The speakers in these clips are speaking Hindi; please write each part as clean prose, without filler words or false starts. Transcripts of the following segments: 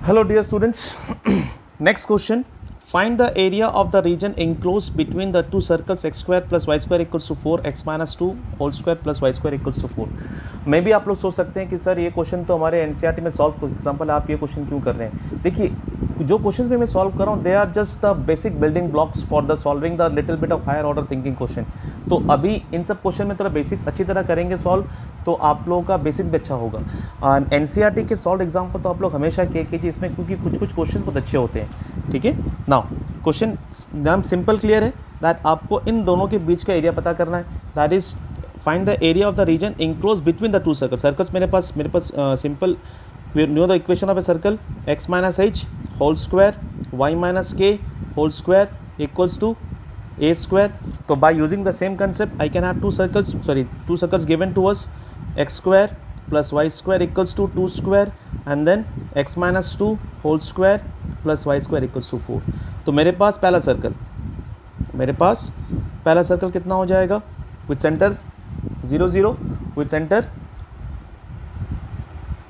Hello dear students. Next question. Find the area of the region enclosed between the two circles x square plus y square equals to 4 x minus 2 whole square plus y square equals to 4. मे भी आप लोग सोच सकते हैं कि सर ये क्वेश्चन तो हमारे एनसीईआरटी में सॉल्व एग्जाम्पल आप ये क्वेश्चन क्यों कर रहे हैं. देखिए जो क्वेश्चंस भी मैं सॉल्व कर रहा हूँ they are just the basic building blocks for the solving the little bit of higher order thinking question. तो अभी इन सब क्वेश्चन में थोड़ा बेसिक्स अच्छी तरह करेंगे सॉल्व तो आप लोगों का बेसिक्स भी अच्छा होगा. एनसीईआरटी के सॉल्व एग्जाम्पल तो आप लोग हमेशा किए कीजिए इसमें, क्योंकि कुछ कुछ क्वेश्चन बहुत अच्छे होते हैं. ठीक है. नाउ क्वेश्चन नाम सिंपल क्लियर है दैट आपको इन दोनों के बीच का एरिया पता करना है. That is find the area of the region enclose between the two circles. मेरे पास simple we know the equation of a circle x minus h whole square y minus k whole square equals to a square. तो by using the same concept I can have two circles given to us x square plus y square equals to 2 square and then x minus 2 whole square plus y square equals to 4. तो मेरे पास पहला सर्कल कितना हो जाएगा with centre 0 0 with centre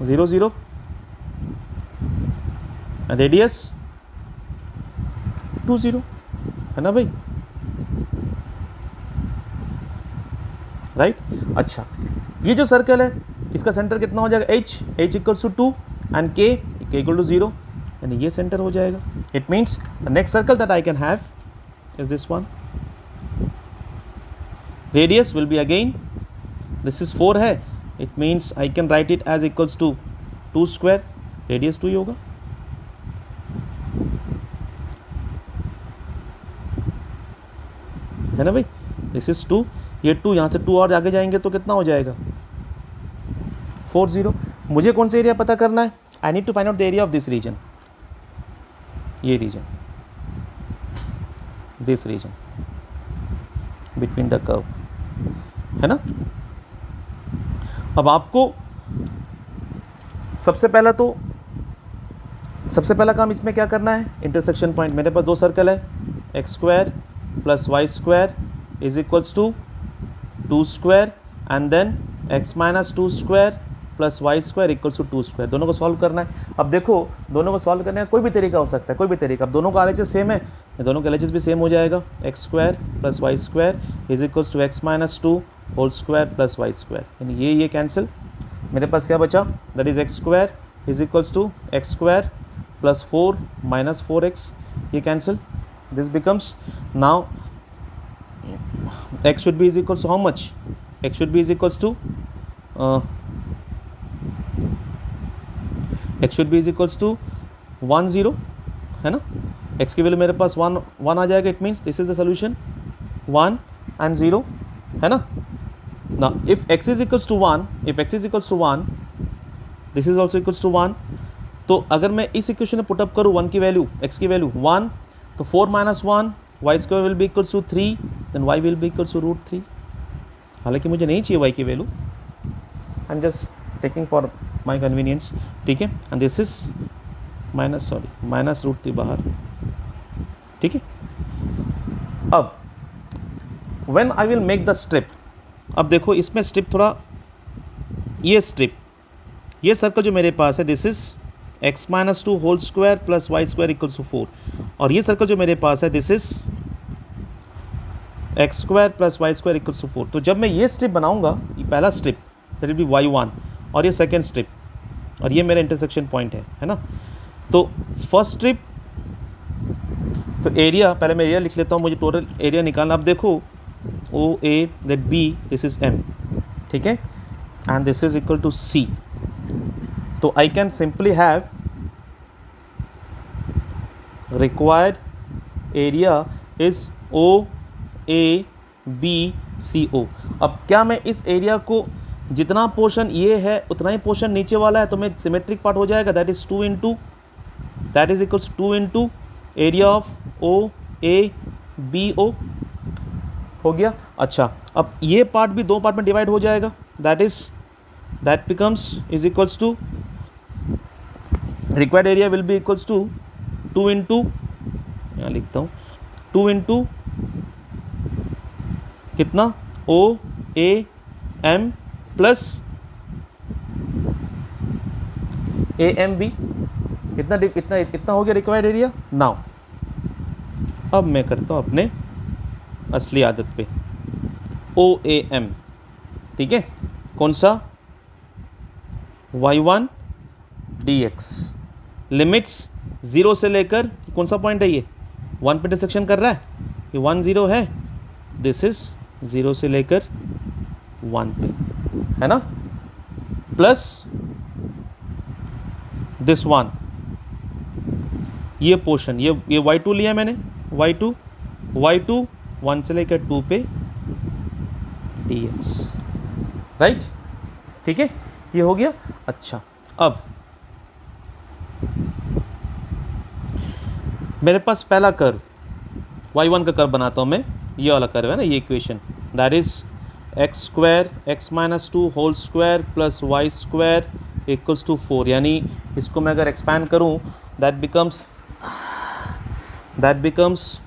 0 0 radius 2 0 है ना भाई, राइट. अच्छा ये जो सर्कल है इसका सेंटर कितना हो जाएगा h equals to 2 and k equal to 0 यानी ये सेंटर हो जाएगा. It means the next circle that I can have is this one. Radius will be again this is 4 है. It means I can write it as equals to 2 square. Radius 2 ही होगा. है ना भाई. This is 2. ये 2 यहाँ से 2 और आगे जाएंगे तो कितना हो जाएगा 4 0. मुझे कौन सा एरिया पता करना है. I need to find out the area of this region. ये region this region between the curve है ना. अब आपको सबसे पहला काम इसमें क्या करना है. Intersection point. मेरे पास दो सर्कल है x square plus y square is equals to 2 square and then x minus 2 square plus y square equals to 2 square. दोनों को सॉल्व करना है. अब देखो दोनों को सॉल्व करने का कोई भी तरीका हो सकता है, कोई भी तरीका. अब दोनों का RHS सेम है, दोनों का LHS भी सेम हो जाएगा. X square plus y square is equals to x minus 2 whole square plus y square. यानी ये कैंसिल. मेरे पास क्या बचा that is x square is equals to x square plus 4 minus 4x. ये cancel. This becomes now x should be is equals to how much. X should be is equals to x should be is equals to 1 0 है ना. x की वैल्यू मेरे पास 1 आ जाएगा. It means this is the solution 1 and 0 है ना. Now if x is equals to 1 this is also equals to 1. तो अगर मैं इस इक्वेशन में पुटअप करूँ 1 की वैल्यू x की वैल्यू 1 तो 4 minus 1 y square will be equals to 3 then y will be equals to root 3. हालांकि मुझे नहीं चाहिए y की value. I am just taking for my convenience. ठीक है. And this is minus root 3 बाहर. ठीक है. अब when I will make the strip. अब देखो इसमें स्ट्रिप थोड़ा ये सर्कल जो मेरे पास है this is x minus 2 whole square plus y square equals to 4. और ये सर्कल जो मेरे पास है this is x square plus y square equals to 4. तो जब मैं ये स्ट्रिप बनाऊंगा, ये पहला strip that will be y1 और ये सेकेंड स्ट्रिप और ये मेरा इंटरसेक्शन पॉइंट है ना. तो फर्स्ट स्ट्रिप तो एरिया पहले मैं एरिया लिख लेता हूँ. मुझे टोटल एरिया निकालना. अब देखो O A that B this is m. ठीक है. And this is equal to c. तो I can simply have required area is OABCO. अब क्या मैं इस एरिया को जितना पोर्शन ये है उतना ही पोर्शन नीचे वाला है तो मैं सिमेट्रिक पार्ट हो जाएगा. That is 2 into that is equals 2 into area of OABO हो गया. अच्छा अब ये पार्ट भी 2 पार्ट में डिवाइड हो जाएगा. That becomes is equals to required area will be equals to 2 into यहाँ लिखता हूँ 2 इंटू कितना OAM प्लस AMB इतना हो गया रिक्वायर्ड एरिया। नाउ अब मैं करता हूँ अपने असली आदत पे, OAM, ठीक है, कौन सा, y1 dx, लिमिट्स 0 से लेकर, कौन सा पॉइंट है ये, 1 पे इंटरसेक्शन कर रहा है, ये 1 0 है, दिस इज 0 से लेकर 1 पे, है ना, प्लस दिस वन, ये पोर्शन, ये y2 लिया मैंने, y2 1 से लेकर 2 पे dx, राइट, ठीक है, ये हो गया। अच्छा, अब मेरे पास पहला कर्व y1 का कर्व बनाता हूँ मैं, ये वाला कर्व है ना, ये equation, that is x square x minus 2 whole square plus y square equals to 4, यानी इसको मैं अगर एक्सपैंड करूँ that becomes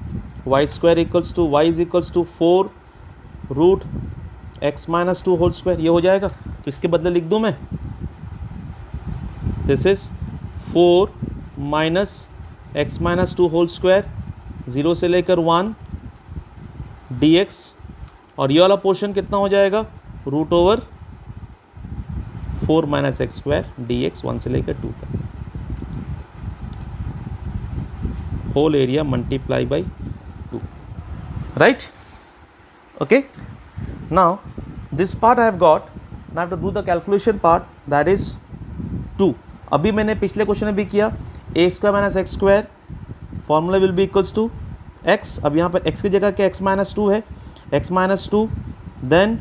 y square equals to y is equals to 4 root x minus 2 whole square, ये हो जाएगा। तो इसके बदले लिख दूँ मैं, this is 4 minus x minus 2 whole square 0 से लेकर 1 dx, और ये वाला पोर्शन कितना हो जाएगा, root over 4 minus x square dx 1 से लेकर 2 तक, whole area multiply by 2, right, okay. Now this part I have got, now to do the calculation part, that is 2। अभी मैंने पिछले क्वेश्चन में भी किया, a square minus x square formula will be equals to x, अब यहाँ पर एक्स की जगह क्या एक्स माइनस 2 है, x minus 2 then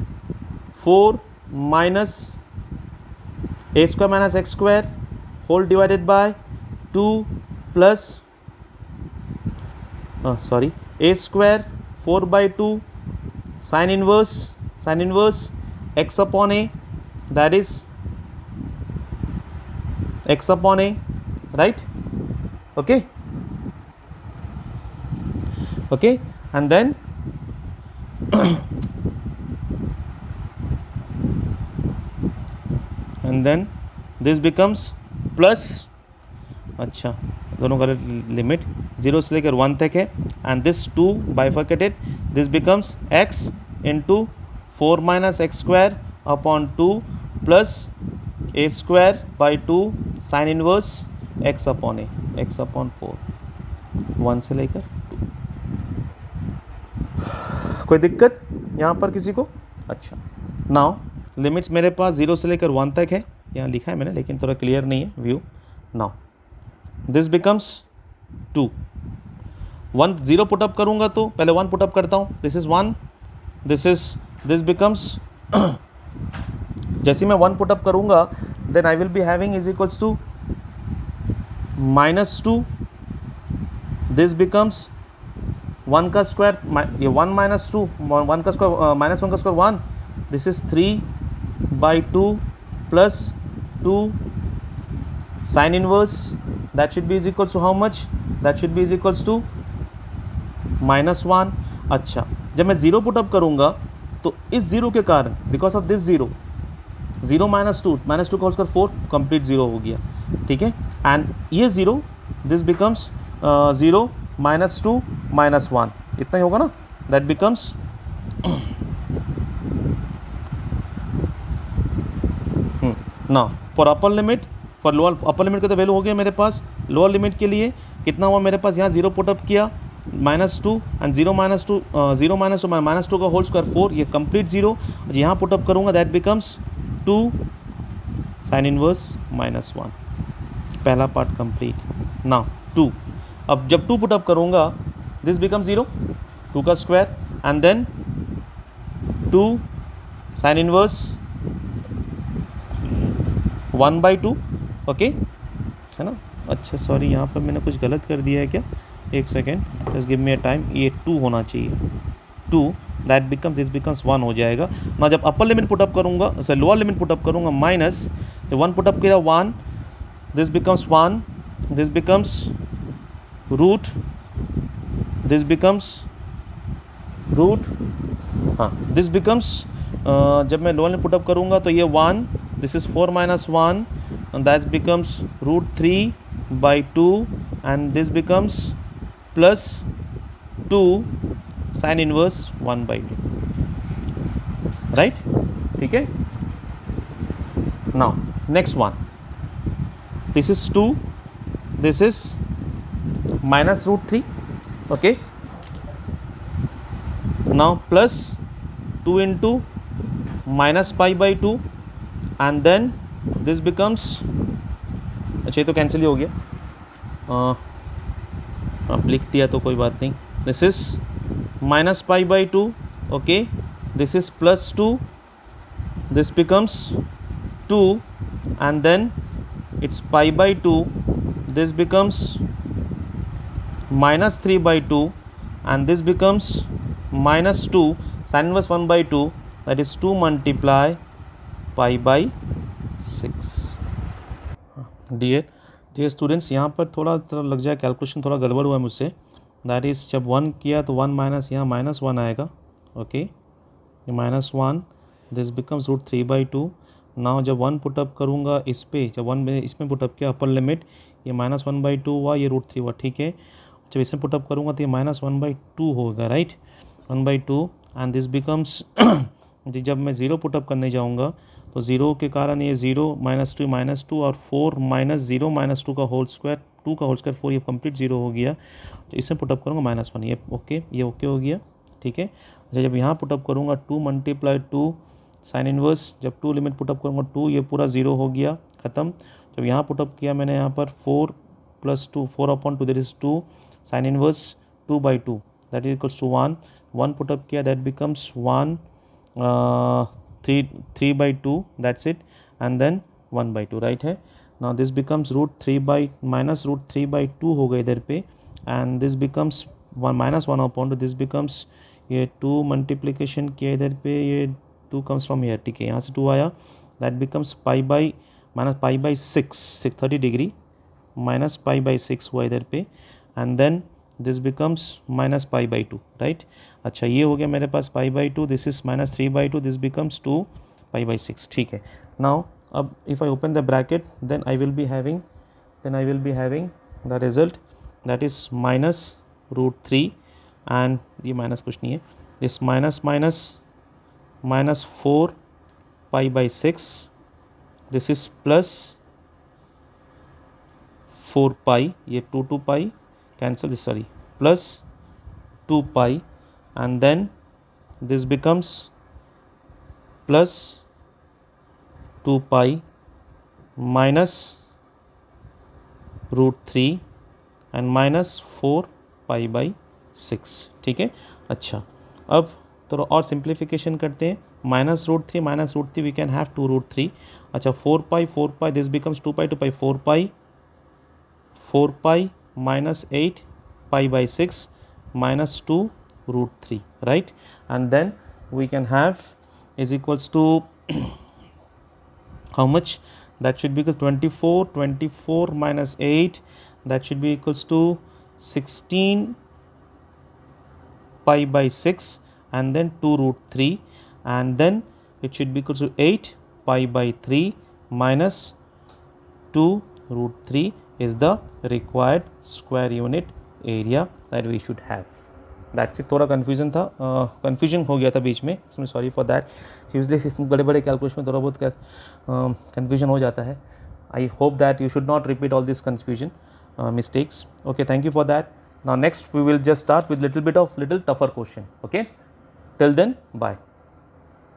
4 minus a square minus x square whole divided by 2 plus sorry a square 4/2 sine inverse x upon a, that is x upon a, right, okay, and then this becomes plus, अच्छा दोनों का लिमिट 0 से लेकर 1 तक है, and this 2 bifurcated, this becomes x into 4 minus x square upon 2 plus a square by 2 sine inverse x upon A, x upon 4 1 से लेकर 2, कोई दिक्कत यहाँ पर किसी को? अच्छा, नाउ लिमिट्स मेरे पास 0 से लेकर 1 तक है, यहाँ लिखा है मैंने लेकिन थोड़ा क्लियर नहीं है view. Now this becomes 2, 1 0 put up करूँगा तो पहले 1 पुटअप करता हूँ, दिस इज़ 1, दिस बिकम्स जैसे मैं 1 पुटअप करूँगा then I will be having is equals to minus 2, this becomes 1 का स्क्वायर, ये 1 minus 2, 1 का स्क्वायर माइनस 1 का square 1, this is 3/2 plus 2 sine inverse, that should be is equals to how much, that should be is equals to -1। अच्छा, जब मैं 0 पुटअप करूँगा तो इस 0 के कारण, बिकॉज ऑफ दिस 0 माइनस 2 का होल स्क्वायर 4 कंप्लीट 0 हो गया, ठीक है, एंड ये 0 दिस बिकम्स 0 -2 -1, इतना ही होगा ना, दैट बिकम्स ना for upper limit, for lower upper limit का तो वैल्यू हो गया मेरे पास, लोअर लिमिट के लिए कितना हुआ मेरे पास, यहाँ 0 पुटअप किया -2 एंड 0 -2 -2 का होल स्क्वायर 4, ये कंप्लीट 0, यहाँ पुटअप करूँगा दैट बिकम्स 2 साइन इनवर्स -1, पहला पार्ट कंप्लीट। नाउ 2, अब जब 2 पुटअप करूँगा दिस बिकम 0, 2 का square and then 2 sine inverse 1/2, okay, है ना। अच्छा सॉरी, यहाँ पर मैंने कुछ गलत कर दिया है क्या, एक second, just give me a time, ये 2 होना चाहिए, 2, दैट बिकम्स दिस बिकम्स 1 हो जाएगा ना। जब अपर लिमिट पुटअप करूँगा, सॉरी लोअर लिमिट पुटअप करूँगा माइनस, जब 1 पुटअप किया 1, this becomes 1, this becomes root, this becomes root, हाँ दिस बिकम्स, जब मैं लोअर लिमिट पुटअप करूँगा तो ये 1, this is 4 -1 and that becomes √3 by 2 and this becomes plus 2 sin inverse 1 by 2, right? ठीक है. Now next one, this is 2, this is minus root 3, okay. Now plus 2 into minus pi by 2 and then this becomes, अच्छा ये तो कैंसिल ही हो गया, आप लिख दिया तो कोई बात नहीं. This is minus pi by 2, okay. This is plus 2, this becomes 2 and then it's pi by 2, this becomes minus 3 by 2 and this becomes minus 2 sin inverse 1 by 2, that is 2 multiply pi by 6. Dear students, यहाँ पर थोड़ा लग जाए कैलकुलेशन, थोड़ा गड़बड़ हुआ है मुझसे. दैट इज़ जब 1 किया तो 1 माइनस यहाँ -1 आएगा, ओके. ये -1, this becomes root 3 by 2. Now जब 1 पुटअप करूँगा इस पे, जब 1 में इसमें पुटअप किया अपर लिमिट, ये -1 by 2 हुआ, ये रूट 3 हुआ, ठीक है. जब इसमें पुटअप करूँगा तो ये -1 by 2 होगा, right. 1 by 2 and this becomes जब मैं 0 पुटअप करने जाऊँगा तो 0 के कारण ये 0 -2 और 4 -0 -2 का होल स्क्वायर, 2 का होल स्क्वायर 4, ये कंप्लीट 0 हो गया. तो इसमें पुटअप करूँगा -1, ये ओके हो गया, ठीक है. अच्छा जब यहाँ पुटअप करूँगा 2 मल्टीप्लाई 2 साइन इनवर्स, जब 2 लिमिट पुटअप करूँगा 2, ये पूरा 0 हो गया, ख़त्म. जब यहाँ पुटअप किया मैंने यहाँ पर 4 + 2, 4/2 that is 2 sine inverse 2 by 2 that is equals to 1 put up किया, that becomes 1 3 by 2, that's it, and then 1 by 2, right है. now this becomes root 3 by -√3 by 2 हो गए इधर पे, and this becomes -1/2, this becomes ये 2 मल्टीप्लिकेशन किया इधर पे, ये 2 comes from here, ठीक है. यहाँ से 2 आया, that becomes pi by 6 30 degree minus pi by 6 हुआ इधर पे, and then this becomes minus pi by 2, right. अच्छा ये हो गया मेरे पास pi by 2, this is -3 by 2, this becomes 2 pi by 6, ठीक है. now अब if I open the bracket then I will be having the result, that is -√3 and ये माइनस कुछ नहीं है, this -4 pi by 6, this is plus 4 pi, ये 2 pi cancel this, sorry, plus 2 pi and then this becomes plus 2 pi minus √3 and minus 4 pi by 6, ठीक है. अच्छा अब थोड़ा और सिंप्लीफिकेशन करते हैं, -√3 वी कैन हैव 2√3. अच्छा 4 pi this becomes 2 pi 4 pi minus 8 pi by 6 minus 2√3, right. and then we can have is equals to how much, that should be equals 24 minus 8, that should be equals to 16 pi by 6 and then 2√3 and then it should be equals to 8 pi by 3 minus 2√3 is the required square unit area that we should have. That's it. थोड़ा कन्फ्यूजन था, कन्फ्यूजन हो गया था बीच में, इसमें सॉरी फॉर दैट. यूजली बड़े कैलकुलेशन में थोड़ा बहुत कन्फ्यूजन हो जाता है. I hope that you should not repeat all this confusion mistakes. Okay, thank you for that. Now next we will just start with little bit of little tougher question. Okay, till then bye.